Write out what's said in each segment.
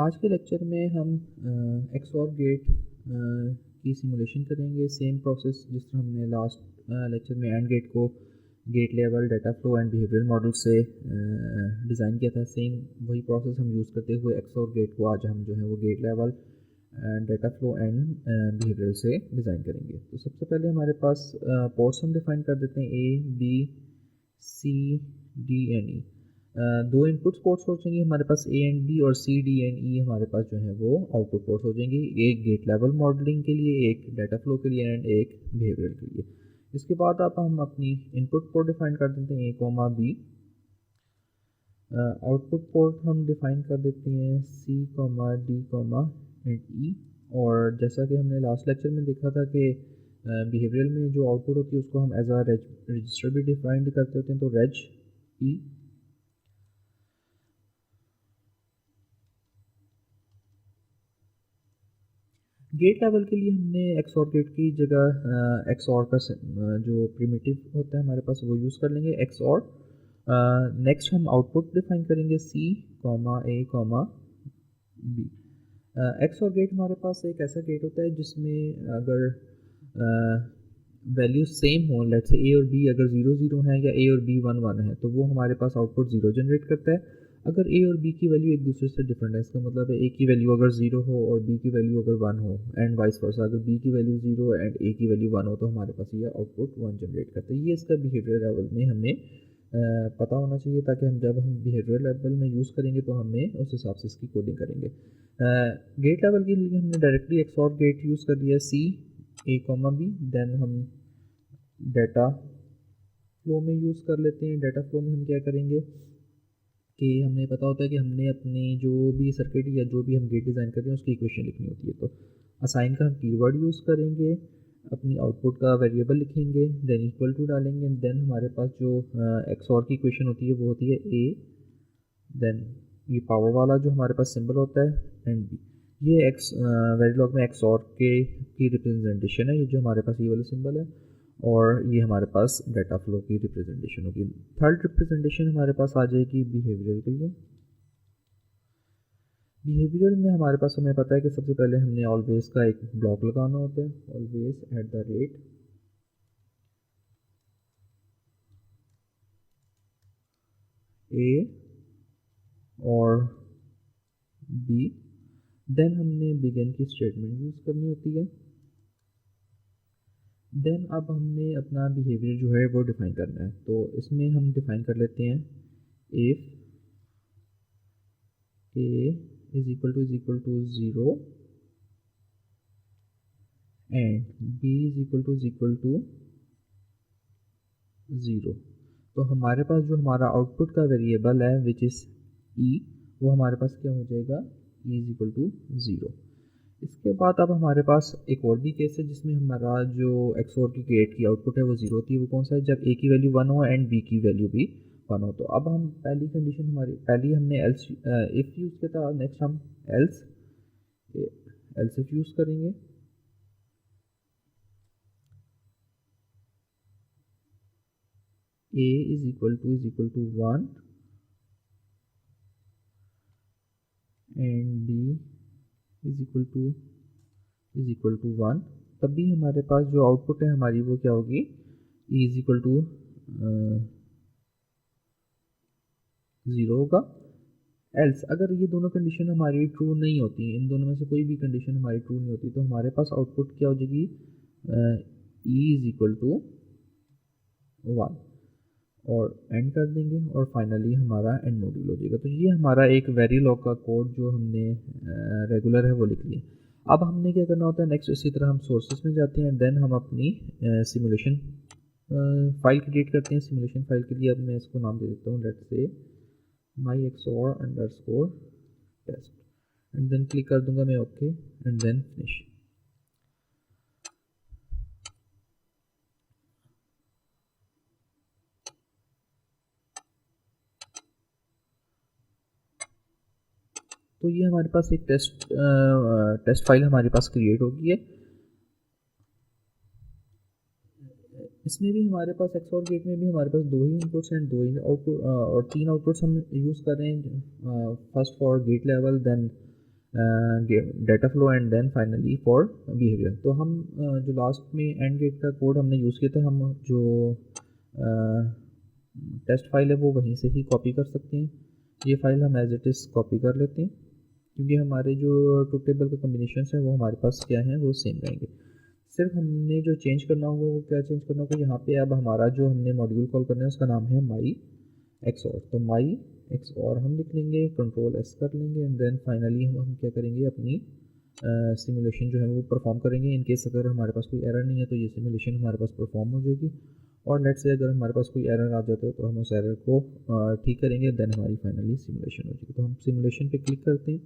आज के लेक्चर में हम एक्सऑर गेट की सिमुलेशन करेंगे। सेम प्रोसेस जिस तरह हमने लास्ट लेक्चर में एंड गेट को gate level data flow and behavioural model से डिज़ाइन किया था, सेम वही प्रोसेस हम यूज़ करते हुए एक्सऑर गेट को आज हम जो है वो gate level data flow and behavioural से डिज़ाइन करेंगे। तो सबसे पहले हमारे पास पोर्ट्स हम डिफाइन कर देते हैं, A B C D and E. दो इनपुट पोर्ट्स हो जाएंगे हमारे पास, ए एंड बी, और सी डी एंड ई हमारे पास जो है वो आउटपुट पोर्ट्स हो जाएंगे, एक गेट लेवल मॉडलिंग के लिए, एक डाटा फ्लो के लिए एंड एक बिहेवियरल के लिए। इसके बाद आप हम अपनी इनपुट पोर्ट डिफाइन कर देते हैं, ए कॉमा बी। आउटपुट पोर्ट हम डिफाइन कर देते हैं, C comma D comma and ई। और जैसा कि हमने लास्ट लेक्चर में देखा था कि बिहेवियरल में जो आउटपुट होती है उसको हम एज अ रजिस्टर भी डिफाइंड करते होते हैं, तो रेज ई। गेट लेवल के लिए हमने एक्सऑर गेट की जगह एक्सऑर का जो प्रिमिटिव होता है हमारे पास वो यूज़ कर लेंगे, एक्सऑर। नेक्स्ट हम आउटपुट डिफाइन करेंगे, सी कॉमा ए कॉमा बी। एक्सऑर गेट हमारे पास एक ऐसा गेट होता है जिसमें अगर वैल्यू सेम हो, लेट्स से ए और बी अगर 0 0 है या ए और बी 1 1 है, तो वो हमारे पास आउटपुट 0 जनरेट करता है। अगर ए और बी की वैल्यू एक दूसरे से डिफरेंट है, इसका मतलब है ए की वैल्यू अगर 0 हो और बी की वैल्यू अगर 1 हो, एंड वाइस वर्सा, अगर बी की वैल्यू 0 एंड ए की वैल्यू 1 हो, तो हमारे पास ये आउटपुट 1 जनरेट करता है। ये इसका बिहेवियर लेवल में हमें पता होना चाहिए, ताकि हम जब हम बिहेवियर लेवल में यूज़ करेंगे तो हमें उस हिसाब से इसकी कोडिंग करेंगे। गेट लेवल के लिए हमने डायरेक्टली एक्सऑर गेट यूज़ कर दिया, सी ए कॉमा बी। देन हम डाटा फ्लो में यूज़ कर लेते हैं। डाटा फ्लो में हम क्या करेंगे कि हमें पता होता है कि हमने अपनी जो भी सर्किट या जो भी हम गेट डिज़ाइन कर रहे हैं उसकी इक्वेशन लिखनी होती है, तो असाइन का हम कीवर्ड यूज़ करेंगे, अपनी आउटपुट का वेरिएबल लिखेंगे, देन इक्वल टू डालेंगे, एंड देन हमारे पास जो एक्सऑर की इक्वेशन होती है वो होती है ए, देन ये पावर वाला जो हमारे पास सिंबल होता है, एंड बी। ये एक्स वेरिलॉग में एक्सऑर के की रिप्रेजेंटेशन है, ये जो हमारे पास ये वाला सिंबल है, और ये हमारे पास डाटा फ्लो की रिप्रेजेंटेशन होगी। थर्ड रिप्रेजेंटेशन हमारे पास आ जाएगी बिहेवियरल के लिए। बिहेवियरल में हमारे पास हमें पता है कि सबसे पहले हमने ऑलवेज का एक ब्लॉक लगाना होता है, always at the rate A और बी। देन हमने बिगिन की स्टेटमेंट यूज़ करनी होती है। देन अब हमने अपना बिहेवियर जो है वो डिफ़ाइन करना है, तो इसमें हम डिफ़ाइन कर लेते हैं, if A is equal to 0 and B is equal to 0। तो हमारे पास जो हमारा आउटपुट का वेरिएबल है विच इज़ ई, वो हमारे पास क्या हो जाएगा, ई इज़ इक्वल टू 0। इसके बाद अब हमारे पास एक और भी केस है जिसमें हमारा जो एक्सऑर की गेट की आउटपुट है वो 0 होती है। वो कौन सा है, जब ए की वैल्यू 1 हो एंड बी की वैल्यू भी 1 हो। तो अब हम पहली कंडीशन हमारी, पहली हमने एल्स इफ यूज़ किया था, नेक्स्ट हम एल्स इफ यूज़ करेंगे। A is equal to 1 and B is equal to 1, तभी हमारे पास जो आउटपुट है हमारी वो क्या होगी, ई इज़ इक्वल टू 0 होगा। एल्स अगर ये दोनों कंडीशन हमारी ट्रू नहीं होती, इन दोनों में से कोई भी कंडीशन हमारी ट्रू नहीं होती, तो हमारे पास आउटपुट क्या हो जाएगी, ई इज़ इक्वल टू 1, और एंड कर देंगे, और फाइनली हमारा एंड मॉड्यूल हो जाएगा। तो ये हमारा एक वेरिलॉग का कोड जो हमने रेगुलर है वो लिख लिया। अब हमने क्या करना होता है नेक्स्ट, इसी तरह हम सोर्सेज में जाते हैं, देन हम अपनी सिमुलेशन फाइल क्रिएट करते हैं। सिमुलेशन फाइल के लिए अब मैं इसको नाम दे देता हूँ, let's say my XOR underscore test, and then click कर दूंगा मैं ओके, एंड देन फिनिश। तो ये हमारे पास एक टेस्ट फाइल हमारे पास क्रिएट हो गई है। इसमें भी हमारे पास एक्सऑर गेट में भी हमारे पास दो ही इनपुट्स एंड दो ही आउटपुट और तीन आउटपुट्स हम यूज़ कर रहे हैं, first for gate level, then data flow and then finally for behaviour. तो हम जो लास्ट में एंड गेट का कोड हमने यूज़ किया था, हम जो टेस्ट फाइल है वो वहीं से ही कॉपी कर सकते हैं। ये फाइल हम एज इट इज़ कॉपी कर लेते हैं, क्योंकि हमारे जो ट्रुथ टेबल का कम्बिनेशन है वो हमारे पास क्या है, वो सेम रहेंगे। सिर्फ हमने जो चेंज करना होगा वो क्या चेंज करना होगा, यहाँ पे अब हमारा जो हमने मॉड्यूल कॉल करना है उसका नाम है माई XOR। तो माई XOR हम लिख लेंगे, कंट्रोल S कर लेंगे एंड देन फाइनली हम क्या करेंगे, अपनी सिमुलेशन जो है वो परफॉर्म करेंगे। इन केस अगर हमारे पास कोई एरर नहीं है तो ये सिमुलेशन हमारे पास परफॉर्म हो जाएगी। और लेट्स से अगर हमारे पास कोई एरर आ जाता है तो हम उस एरर को ठीक करेंगे, देन हमारी फाइनली सिमुलेशन हो जाएगी। तो हम सिमुलेशन पे क्लिक करते हैं।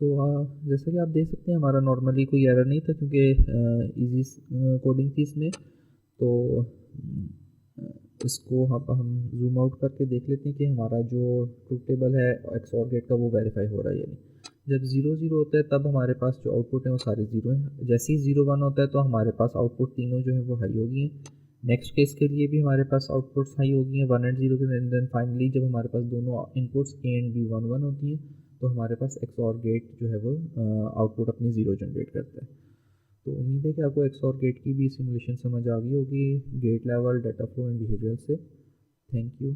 तो जैसा कि आप देख सकते हैं हमारा नॉर्मली कोई एरर नहीं था, क्योंकि इजी कोडिंग थी इसमें। तो इसको हम जूम आउट करके देख लेते हैं कि हमारा जो ट्रुथ टेबल है XOR गेट का वो वेरीफाई हो रहा है या नहीं। जब 0 0 होता है तब हमारे पास जो आउटपुट है वो सारे 0 हैं। जैसे ही 0 1 होता है तो हमारे पास आउटपुट तीनों जो है वो हाई होगी हैं। नेक्स्ट केस के लिए भी हमारे पास आउटपुट्स हाई होगी हैं 1 एंड 0 के। देन फाइनली जब हमारे पास दोनों इनपुट्स A एंड B 1 1 होती हैं तो हमारे पास XOR गेट जो है वो आउटपुट अपनी 0 जनरेट करता है। तो उम्मीद है कि आपको XOR गेट की भी सिमुलेशन समझ आ गई होगी, gate level, data flow and behaviour से। Thank you.